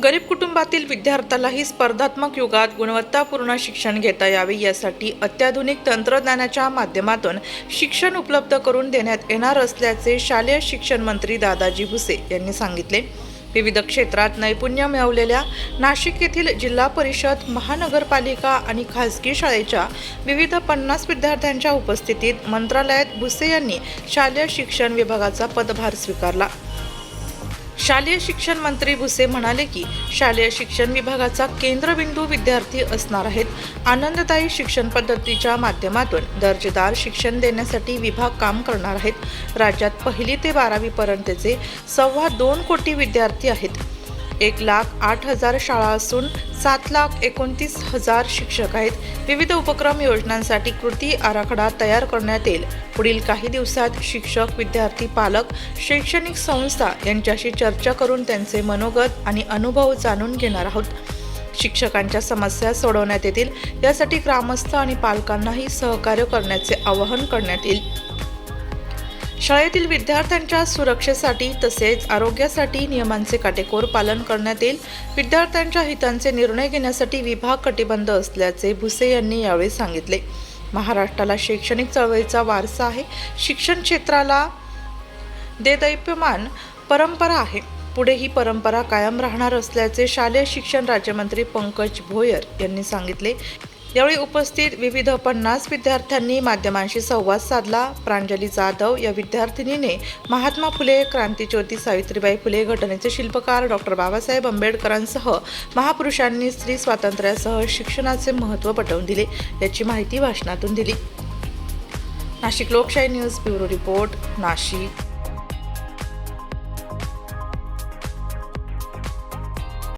गरीब कुटुंबातील विद्यार्थ्यालाही स्पर्धात्मक युगात गुणवत्तापूर्ण शिक्षण घेता यावे यासाठी अत्याधुनिक तंत्रज्ञानाच्या माध्यमातून शिक्षण उपलब्ध करून देण्यात येणार असल्याचे शालेय शिक्षण मंत्री दादाजी भुसे यांनी सांगितले। विविध क्षेत्रात नैपुण्य मिळवलेल्या नाशिक येथील जिल्हा परिषद, महानगरपालिका आणि खासगी शाळेच्या विविध 50 विद्यार्थ्यांच्या उपस्थितीत मंत्रालयात भुसे यांनी शालेय शिक्षण विभागाचा पदभार स्वीकारला। शालेय शिक्षण मंत्री भुसे म्हणाले की शालेय शिक्षण विभागाचा केंद्रबिंदू विद्यार्थी असणार आहेत। आनंददायी शिक्षण पद्धतीच्या माध्यमातून दर्जेदार शिक्षण देण्यासाठी विभाग काम करणार आहेत। राज्यात 1ली ते 12वी पर्यंतचे 2.25 कोटी विद्यार्थी आहेत। 1,08,000 शाळा असून 7,29,000 शिक्षक आहेत। विविध उपक्रम योजनांसाठी कृती आराखडा तयार करण्यात येईल। पुढील काही दिवसात शिक्षक, विद्यार्थी, पालक, शैक्षणिक संस्था यांच्याशी चर्चा करून त्यांचे मनोगत आणि अनुभव जाणून घेणार आहोत। शिक्षकांच्या समस्या सोडवण्यात येतील, यासाठी ग्रामस्थ आणि पालकांनाही सहकार्य करण्याचे आवाहन करण्यात येईल। शाळेतील विद्यार्थ्यांच्या सुरक्षेसाठी तसेच आरोग्यासाठी नियमांचे काटेकोर पालन करण्यात येईल। विद्यार्थ्यांच्या हितांचे निर्णय घेण्यासाठी विभाग कटिबद्ध असल्याचे भुसे यांनी यावेळी सांगितले। महाराष्ट्राला शैक्षणिक चळवळीचा वारसा आहे। शिक्षण क्षेत्राला देदीप्यमान परंपरा आहे। पुढे ही परंपरा कायम राहणार असल्याचे शालेय शिक्षण राज्यमंत्री पंकज भोयर यांनी सांगितले। यावेळी उपस्थित विविध 50 विद्यार्थ्यांनी माध्यमांशी संवाद साधला। प्रांजली जाधव या विद्यार्थिनीने महात्मा फुले, क्रांतीज्योती सावित्रीबाई फुले, घटनेचे शिल्पकार डॉक्टर बाबासाहेब आंबेडकरांसह महापुरुषांनी स्त्री स्वातंत्र्यासह शिक्षणाचे महत्त्व पटवून दिले याची माहिती भाषणातून दिली। नाशिक लोकशाही न्यूज ब्युरो रिपोर्ट, नाशिक।